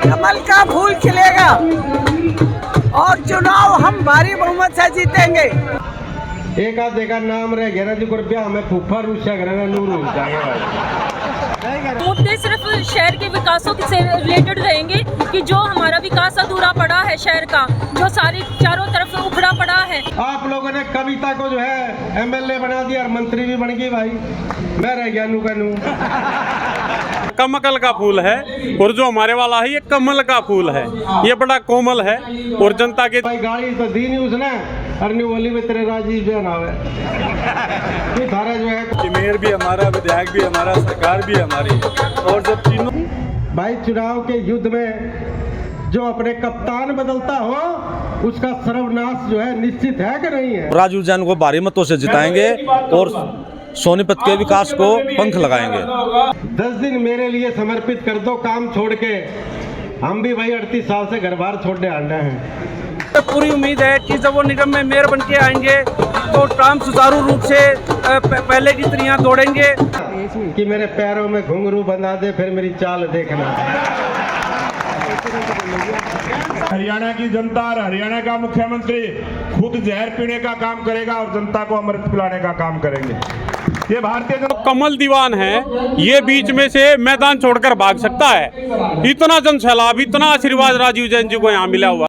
कमल का फूल खिलेगा और चुनाव हम भारी बहुमत से जीतेंगे। एक आधे का नाम रह गया ना जो रुपया हमें फूफा रूसा करना नूर हो जाएगा। मुद्दे सिर्फ शहर के विकासों से रिलेटेड रहेंगे कि जो हमारा विकास अधूरा पड़ा है शहर का, जो सारी चारों तरफ उखड़ा पड़ा है। आप लोगों ने कविता को जो है एमएलए बना दिया और मंत्री भी बन गई भाई, मैं रह गया नू का नू। कमल का फूल है और जो हमारे वाला है ये कमल का फूल है, ये बड़ा कोमल है और जनता के भाई गाड़ी तो दी नहीं उसने अरनी बोली में तेरे राजीव जो नाम है थारा जो है मेयर भी हमारा, विधायक भी हमारा, सरकार भी हमारी। और जब तीनों भाई चुनाव के युद्ध में जो अपने कप्तान बदलता हो उसका सर्वनाश जो है निश्चित है कि नहीं है। राजीव जैन को भारी मतों से जिताएंगे और सोनीपत के विकास को पंख लगाएंगे। 10 दिन मेरे लिए समर्पित कर दो काम छोड़ के, हम भी भाई 38 साल से घर बार छोड़ने आना है। तो पूरी उम्मीद है कि जब वो निगम में मेयर बन के आएंगे तो काम सुचारू रूप से पहले की तरह दौड़ेंगे। कि मेरे पैरों में घुंघरू बंधा दे फिर मेरी चाल देखना। हरियाणा की जनता और हरियाणा का मुख्यमंत्री खुद जहर पीने का काम करेगा और जनता को अमृत पिलाने का काम करेंगे। ये भारतीय जनता कमल दीवान है, ये बीच में से मैदान छोड़कर भाग सकता है। इतना जन सैलाब, इतना आशीर्वाद राजीव जैन जी को यहाँ मिला हुआ।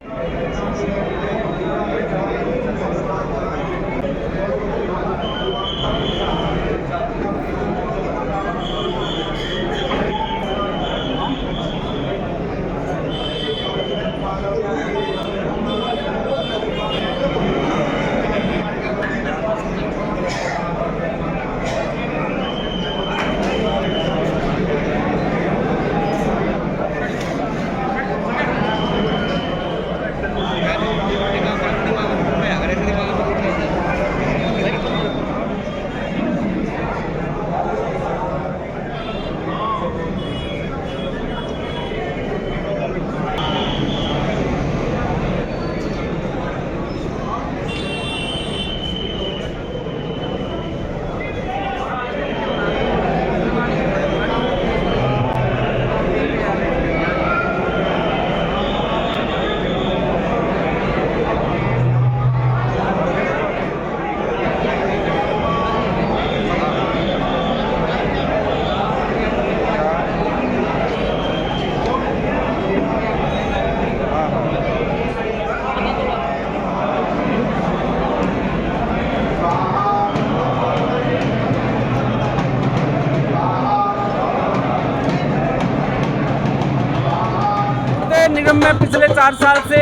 निगम में पिछले 4 साल से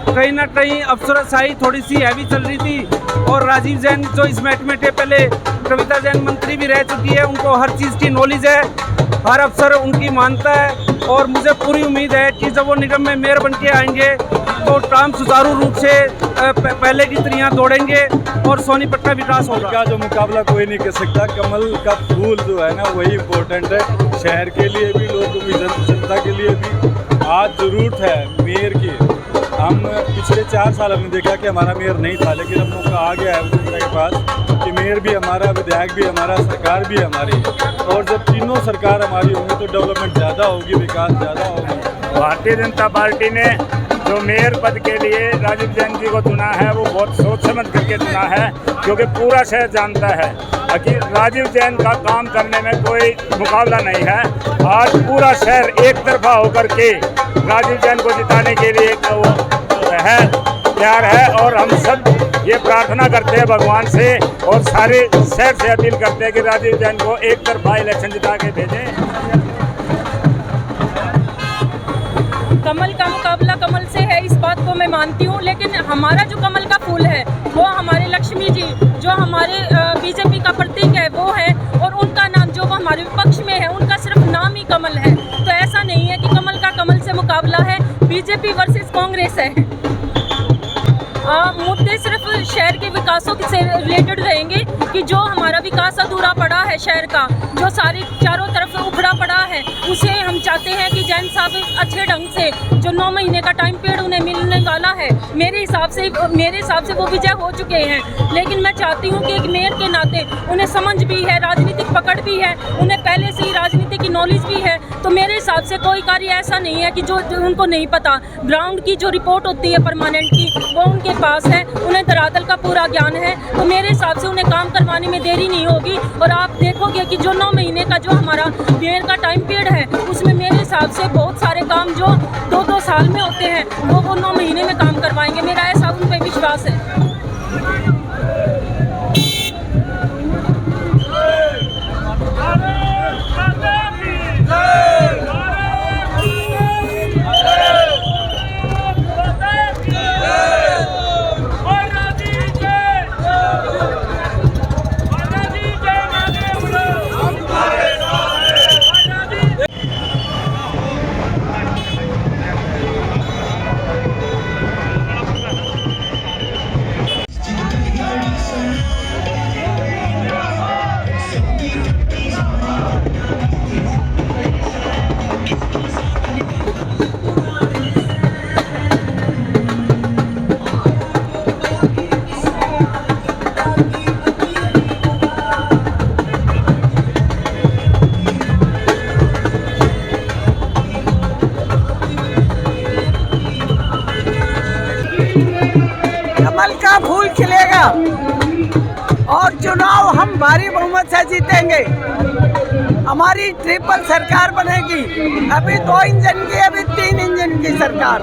कहीं ना कहीं अफसरशाही थोड़ी सी हैवी चल रही थी और राजीव जैन जो इस महकमे के पहले कविता जैन मंत्री भी रह चुकी है, उनको हर चीज़ की नॉलेज है, हर अफसर उनकी मानता है। और मुझे पूरी उम्मीद है कि जब वो निगम में मेयर बन के आएंगे तो काम सुचारू रूप से पहले की तरह दौड़ेंगे और सोनीपत का विकास होगा। का जो मुकाबला कोई नहीं कर सकता। कमल का फूल जो है ना वही इम्पोर्टेंट है, शहर के लिए भी, लोगों की जनता के लिए भी। आज ज़रूरत है मेयर की। हम पिछले 4 साल हमने देखा कि हमारा मेयर नहीं था, लेकिन हम लोगों का आ गया है जनता के पास कि मेयर भी हमारा, विधायक भी हमारा, सरकार भी हमारी। और जब तीनों सरकार हमारी होंगी तो डेवलपमेंट ज़्यादा होगी, विकास ज़्यादा होगा। भारतीय जनता पार्टी ने जो मेयर पद के लिए राजीव जैन जी को चुना है वो बहुत सोच समझ करके चुना है, क्योंकि पूरा शहर जानता है कि राजीव जैन का काम करने में कोई मुकाबला नहीं है। आज पूरा शहर एक तरफा होकर के राजीव जैन को जिताने के लिए तैयार है और हम सब ये प्रार्थना करते हैं भगवान से और सारे शहर से अपील करते हैं कि राजीव जैन को एक तरफा इलेक्शन जिता के भेजें। कमल का मुकाबला कमल से है, इस बात को मैं मानती हूँ, लेकिन हमारा जो कमल का फूल है वो हमारे लक्ष्मी जी जो हमारे बीजेपी का प्रतीक है वो है, और उनका नाम जो वो हमारे विपक्ष में है उनका सिर्फ नाम ही कमल है। तो ऐसा नहीं है कि कमल का कमल से मुकाबला है, बीजेपी वर्सेस कांग्रेस है। मुद्दे सिर्फ शहर के विकासों से रिलेटेड रहेंगे कि जो हमारा विकास अधूरा पड़ा है है शहर का, जो सारी चारों तरफ उखड़ा पड़ा है, उसे हम चाहते हैं कि जैन साहब अच्छे ढंग से जो 9 महीने का टाइम पीरियड उन्हें मिलने वाला है, मेरे हिसाब से वो विजय हो चुके हैं। लेकिन मैं चाहती हूँ कि एक मेयर के नाते उन्हें समझ भी है, राजनीतिक पकड़ भी है, उन्हें पहले से ही राजनीति की नॉलेज भी है। तो मेरे हिसाब से कोई कार्य ऐसा नहीं है कि जो उनको नहीं पता। ग्राउंड की जो रिपोर्ट होती है परमानेंट की, वो उनके पास है, उन्हें धरातल का पूरा ज्ञान है। तो मेरे हिसाब से उन्हें काम करवाने में देरी नहीं होगी। और आप देखोगे कि जो 9 महीने का जो हमारा मेयर का टाइम पीरियड है, उसमें मेरे हिसाब से बहुत सारे काम जो 2-2 साल में होते हैं वो 9 महीने में काम करवाएंगे। मेरा ऐसा उन पर विश्वास है। कमल का फूल खिलेगा और चुनाव हम भारी बहुमत से जीतेंगे। हमारी ट्रिपल सरकार बनेगी। अभी 2 इंजन की, अभी 3 इंजन की सरकार।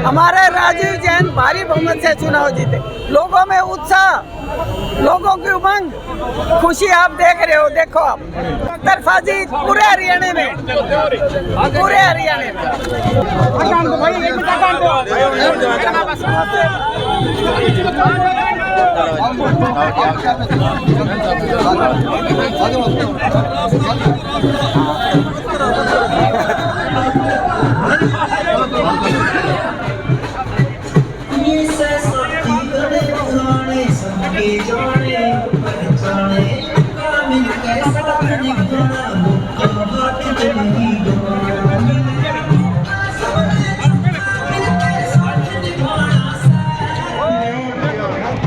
हमारे राजीव जैन भारी बहुमत से चुनाव जीते। लोगों में उत्साह, लोगों की उमंग, खुशी आप देख रहे हो। देखो आप तरफाजी पूरे हरियाणा में, पूरे हरियाणा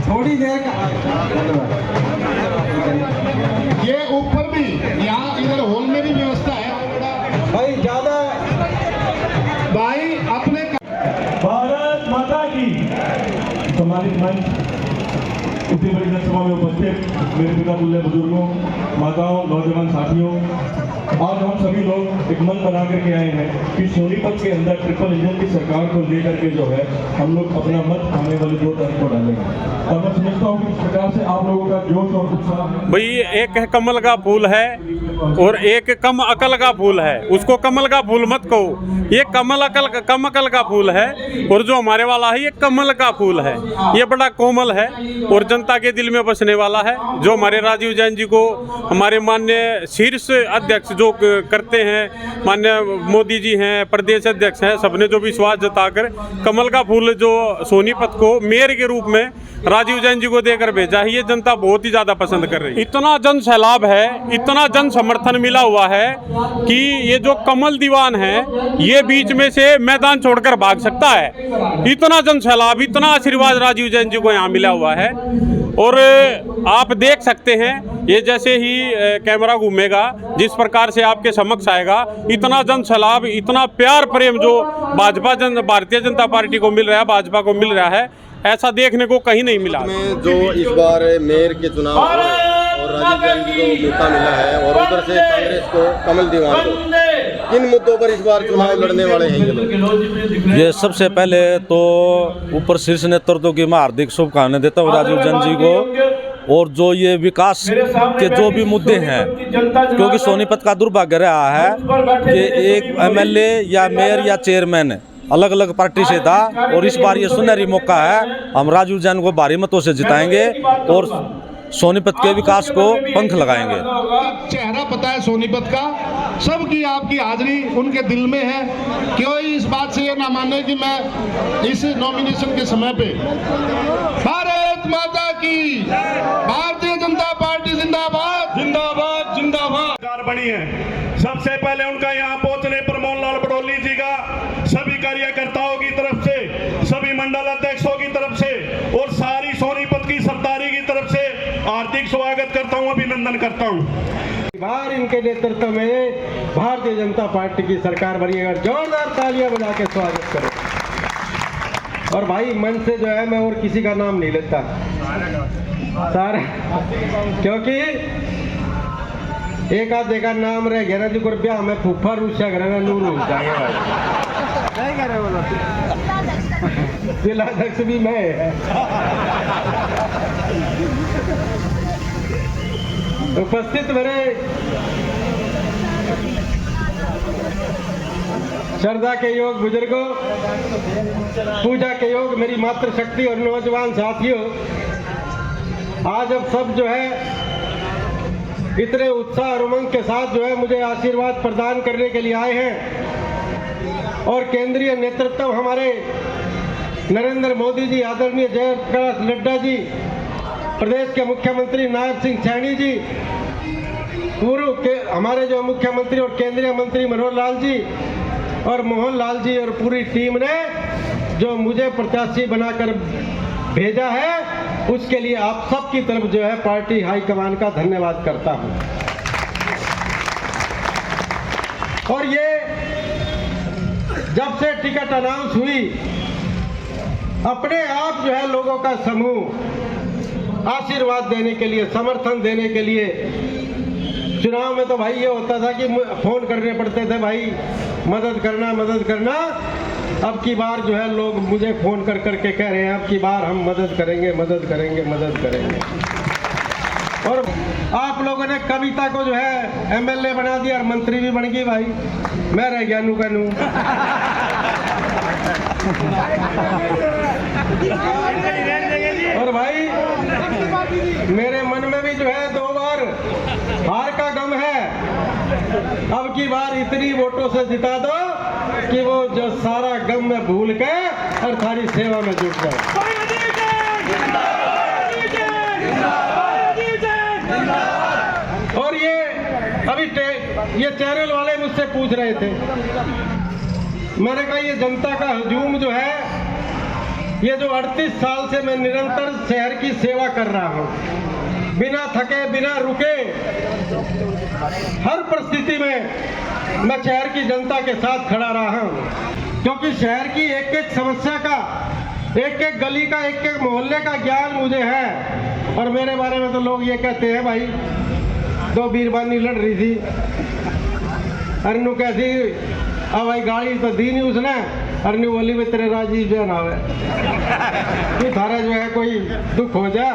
थोड़ी देर का ये ऊपर भी, यहाँ इधर हॉल में भी व्यवस्था है भाई। ज्यादा भाई अपने भारत माता की। सम्मानित मंच, इतनी बड़ी जनसभा में उपस्थित मेरे पिता तुल्य बुजुर्गों, माताओं, नौजवान साथियों, आज हम सभी लोग एक मन बना करके आए हैं कि सोनीपत के अंदर ट्रिपल इंजन की सरकार को लेकर के जो है हम लोग अपना मत आने वाले 2 तारीख को डालेंगे। और मैं समझता हूँ कि इस प्रकार से आप लोगों का जोश और उत्साह। भाई एक है कमल का फूल है और एक कम अकल का फूल है। उसको कमल का फूल मत कहो, ये कम अकल का फूल है। और जो हमारे वाला है ये कमल का फूल है, ये बड़ा कोमल है और जनता के दिल में बसने वाला है। जो हमारे राजीव जैन जी को हमारे माननीय शीर्ष अध्यक्ष जो करते हैं, माननीय मोदी जी हैं, प्रदेश अध्यक्ष हैं, सबने जो विश्वास जताकर कमल का फूल जो सोनीपत को मेयर के रूप में राजीव जैन जी को देकर भेजा है, ये जनता बहुत ही ज्यादा पसंद कर रही है। इतना जन सैलाब है, इतना जन समर्थन मिला हुआ है कि ये जो कमल दीवान है ये बीच में से मैदान छोड़कर भाग सकता है। इतना जन सैलाब, इतना आशीर्वाद राजीव जैन जी को यहाँ मिला हुआ है। और आप देख सकते हैं ये जैसे ही कैमरा घूमेगा, जिस प्रकार से आपके समक्ष आएगा, इतना जन सैलाब, इतना प्यार प्रेम जो भारतीय जनता पार्टी को मिल रहा है, भाजपा को मिल रहा है, ऐसा देखने को कहीं नहीं मिला। में जो इस बार मेयर के चुनाव और राजीव जैन जी को मौका मिला है और उधर से कांग्रेस को कमल दीवान को, किन मुद्दों पर इस बार चुनाव लड़ने वाले हैं ये लोग? ये सबसे पहले तो ऊपर शीर्ष नेतृत्व की मैं हार्दिक शुभकामनाएं देता हूँ राजीव जैन जी को। और जो ये विकास के जो भी मुद्दे हैं, क्योंकि सोनीपत का दुर्भाग्य रहा है कि एक एमएलए या मेयर या चेयरमैन अलग अलग पार्टी से था, और इस बार ये सुनहरी मौका है। हम राजीव जैन को भारी मतों से जिताएंगे और सोनीपत के विकास को पंख लगाएंगे। चेहरा पता है सोनीपत का, सबकी आपकी हाजिरी उनके दिल में है। कोई इस बात से ये ना माने कि मैं इस नॉमिनेशन के समय पे भारत माता की, भारतीय जनता पार्टी जिंदाबाद जिंदाबाद। सरकार बनी है। सबसे पहले उनका यहाँ पहुंचने पर मोहनलाल बड़ौली जी का सभी कार्यकर्ताओं की तरफ से, सभी मंडल अध्यक्षों की तरफ से और सारी सोनीपत की सरदारी की तरफ से हार्दिक स्वागत करता हूँ, अभिनंदन करता हूँ। बार इनके नेतृत्व में भारतीय जनता पार्टी की सरकार बनी है। जोरदार तालियां बजा के स्वागत करें। और भाई मन से जो है मैं और किसी का नाम नहीं लेता सारे, क्योंकि एक आधे का नाम रह गया ना जो कर ब्याह में फूफा रूसा करेगा नूर हो जाएंगे भाई। जिलाध्यक्ष भी मैं उपस्थित मेरे श्रद्धा के योग बुजुर्गों, पूजा के योग मेरी मातृशक्ति और नौजवान साथियों, आज अब सब जो है इतने उत्साह और उमंग के साथ जो है मुझे आशीर्वाद प्रदान करने के लिए आए हैं। और केंद्रीय नेतृत्व हमारे नरेंद्र मोदी जी, आदरणीय जयप्रकाश नड्डा जी, प्रदेश के मुख्यमंत्री नायब सिंह सैनी जी, पूर्व के हमारे जो मुख्यमंत्री और केंद्रीय मंत्री मनोहर लाल जी और मोहन लाल जी और पूरी टीम ने जो मुझे प्रत्याशी बनाकर भेजा है, उसके लिए आप सबकी तरफ जो है पार्टी हाईकमान का धन्यवाद करता हूं। और ये जब से टिकट अनाउंस हुई, अपने आप जो है लोगों का समूह आशीर्वाद देने के लिए, समर्थन देने के लिए, चुनाव में तो भाई ये होता था कि फोन करने पड़ते थे, भाई मदद करना मदद करना। अब की बार जो है लोग मुझे फोन कर करके कह रहे हैं अब की बार हम मदद करेंगे मदद करेंगे मदद करेंगे। और आप लोगों ने कविता को जो है एमएलए बना दिया और मंत्री भी बन गई, भाई मैं रह गया नू का नू। और भाई मेरे मन में भी जो है 2 बार हार का गम है। अब की बार इतनी वोटों से जिता दो कि वो जो सारा गम में भूल के और थारी सेवा में जुट जाए। और ये अभी ये चैनल वाले मुझसे पूछ रहे थे, मैंने कहा ये जनता का हजूम जो है, ये जो 38 साल से मैं निरंतर शहर की सेवा कर रहा हूँ, बिना थके बिना रुके, हर परिस्थिति में मैं शहर की जनता के साथ खड़ा रहा हूँ, क्योंकि शहर की एक एक समस्या का, एक एक गली का, एक एक मोहल्ले का ज्ञान मुझे है। और मेरे बारे में तो लोग ये कहते हैं भाई 2 बीरबानी लड़ रही थी, अरनू कैसी अब भाई गाड़ी तो दी नहीं उसने, अरनू बोली में तेरे राजीव जैन आवे कि थारा जो है कोई दुख हो जा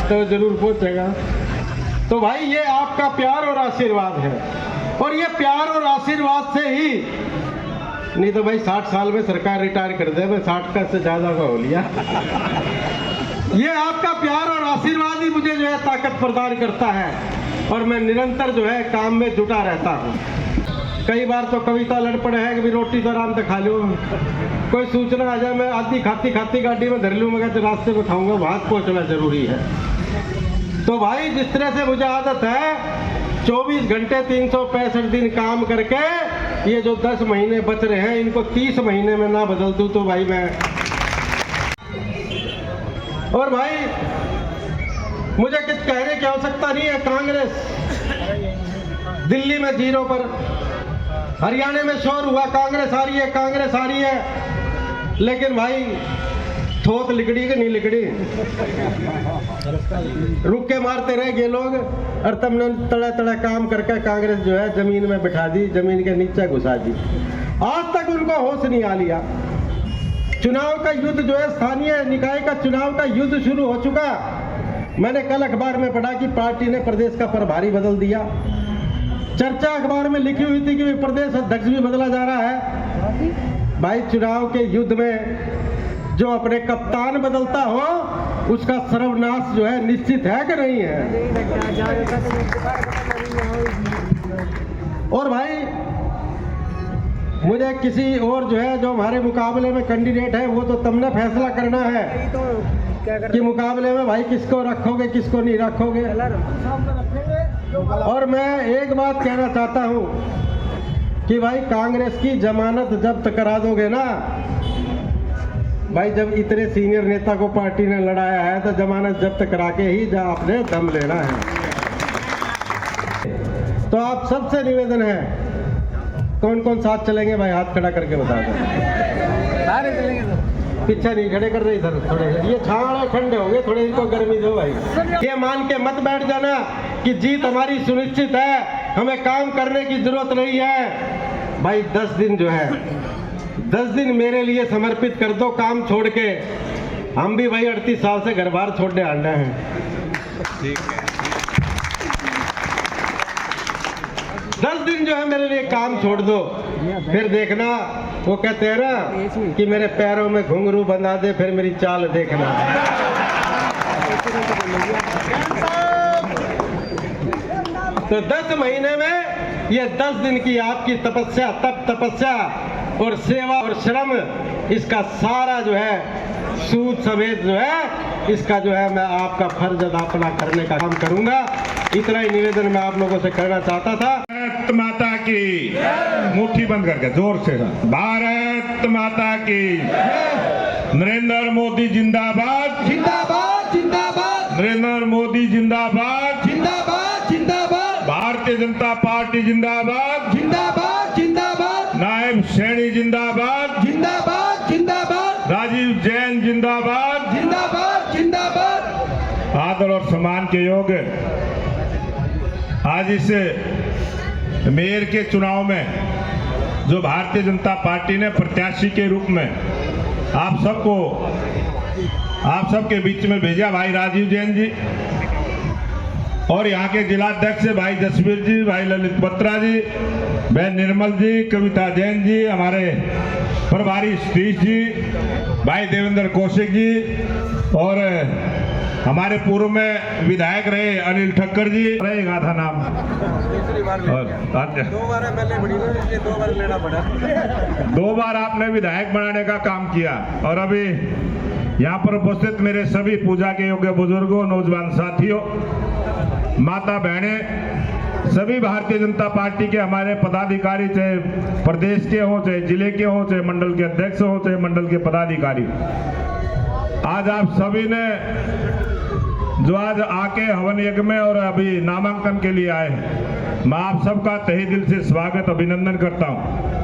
तो जरूर पहुंचेगा। तो भाई ये आपका प्यार और आशीर्वाद है, और ये प्यार और आशीर्वाद से ही, नहीं तो भाई 60 साल में सरकार रिटायर कर दे, मैं 60 का से ज्यादा का हो लिया। ये आपका प्यार और आशीर्वाद ही मुझे जो है ताकत प्रदान करता है, और मैं निरंतर जो है काम में जुटा रहता हूँ। कई बार तो कविता लड़ पड़े है कि भी रोटी तो आराम से खा लो, कोई सूचना आ जाए मैं आधी खाती खाती गाड़ी में धर लूँ, मैं कहते रास्ते में खाऊंगा, वहां पहुंचना जरूरी है। तो भाई जिस तरह से मुझे आदत है 24 घंटे 365 दिन काम करके, ये जो 10 महीने बच रहे हैं इनको 30 महीने में ना बदल दूं तो भाई मैं। और भाई मुझे कुछ कहने की आवश्यकता नहीं है, कांग्रेस दिल्ली में 0 पर, हरियाणा में शोर हुआ कांग्रेस आ रही है कांग्रेस आ रही है, लेकिन भाई थोत लिकड़ी कि नहीं लिकड़ी, रुक के मारते रह गए लोग, और तुमने तड़ा तड़ा काम करके कांग्रेस जो है जमीन में बिठा दी, जमीन के नीचे घुसा दी। आज तक उनको होश नहीं आ लिया। चुनाव का युद्ध जो है, स्थानीय निकाय का चुनाव का युद्ध शुरू हो चुका। मैंने कल अखबार में पढ़ा कि पार्टी ने प्रदेश का प्रभारी बदल दिया। चर्चा अखबार में लिखी हुई थी कि प्रदेश अध्यक्ष भी बदला जा रहा है। भाई चुनाव के युद्ध में जो अपने कप्तान बदलता हो उसका सर्वनाश जो है निश्चित है कि नहीं है। और भाई मुझे किसी और जो है जो हमारे मुकाबले में कैंडिडेट है वो तो तुमने फैसला करना है कि मुकाबले में भाई किसको रखोगे किसको नहीं रखोगे। और मैं एक बात कहना चाहता हूं कि भाई कांग्रेस की जमानत जब्त करा दोगे ना भाई, जब इतने सीनियर नेता को पार्टी ने लड़ाया है तो जमानत जब्त करा के ही जा आपने दम लेना है। तो आप सबसे निवेदन है, कौन कौन साथ चलेंगे भाई, हाथ खड़ा करके बता दो। सारे चलेंगे तो पीछे नहीं खड़े कर रहे इधर, थोड़े ये छाड़ ठंडे हो गए, थोड़े इनको गर्मी दो भाई। ये मान के मत बैठ जाना कि जीत हमारी सुनिश्चित है, हमें काम करने की जरूरत नहीं है भाई। 10 दिन जो है 10 दिन मेरे लिए समर्पित कर दो काम छोड़ के। हम भी भाई 38 साल से घर बार छोड़ने आना है। ठीक है, 10 दिन जो है मेरे लिए काम छोड़ दो, फिर देखना वो कहते हैं ना कि मेरे पैरों में घुंघरू बंधा दे, फिर मेरी चाल देखना। तो 10 महीने में ये 10 दिन की आपकी तपस्या, तप तपस्या और सेवा और श्रम, इसका सारा जो है सूद समेत जो है इसका जो है मैं आपका फर्ज अदा अपना करने का काम करूंगा। इतना ही निवेदन मैं आप लोगों से करना चाहता था। भारत माता की, मुट्ठी बंद करके जोर से, भारत माता की। नरेंद्र मोदी जिंदाबाद, जिंदाबाद जिंदाबाद, नरेंद्र मोदी जिंदाबाद, जिंदाबाद जिंदाबाद, भारतीय जनता पार्टी जिंदाबाद, जिंदाबाद जिंदाबाद, नायब सैनी जिंदाबाद, जिंदाबाद जिंदाबाद, राजीव जैन जिंदाबाद, जिंदाबाद जिंदाबाद। आदर और सम्मान के योग्य आज इस मेयर के चुनाव में जो भारतीय जनता पार्टी ने प्रत्याशी के रूप में आप सबके बीच में भेजा भाई राजीव जैन जी, और यहाँ के जिलाध्यक्ष भाई जसवीर जी, भाई ललित बत्रा जी, बहन निर्मल जी, कविता जैन जी, हमारे प्रभारी सतीश जी, भाई देवेंद्र कौशिक जी, और हमारे पूर्व में विधायक रहे अनिल ठक्कर जी, रहेगा था नाम, और 2 बार आपने विधायक बनाने का काम किया। और अभी यहाँ पर उपस्थित मेरे सभी पूजा के योग्य बुजुर्गों, नौजवान साथियों, माता बहनें, सभी भारतीय जनता पार्टी के हमारे पदाधिकारी, चाहे प्रदेश के हों, चाहे जिले के हों, चाहे मंडल के अध्यक्ष हों, चाहे मंडल के पदाधिकारी, आज आप सभी ने जो आज आके हवन यज्ञ में और अभी नामांकन के लिए आए, मैं आप सबका तहे दिल से स्वागत अभिनंदन करता हूं।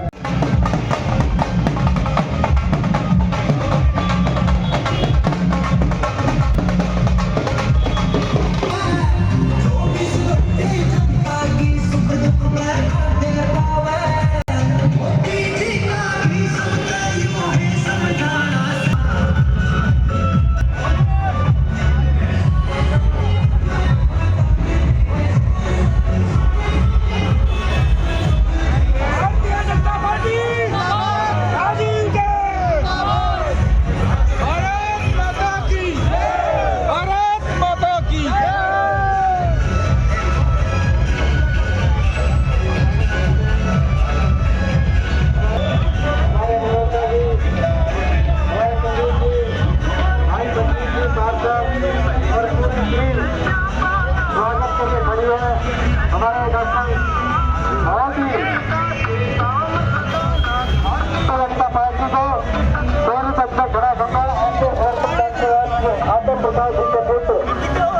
प्रकाश जी के पुत्र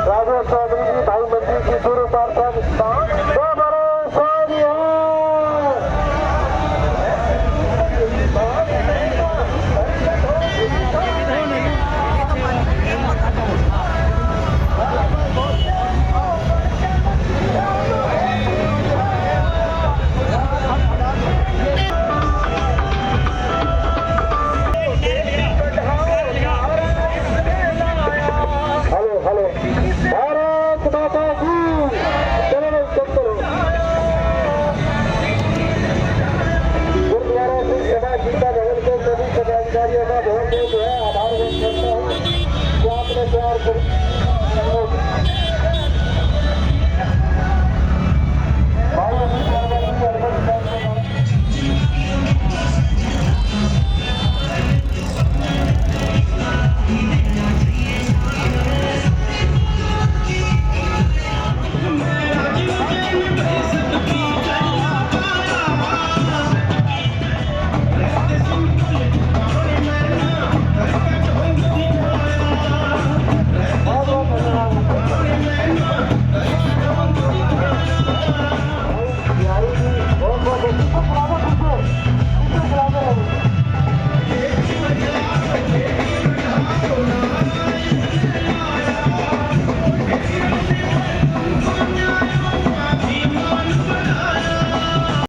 राजेश चौधरी जी, भाई मंत्री जी, गुरु पार्षद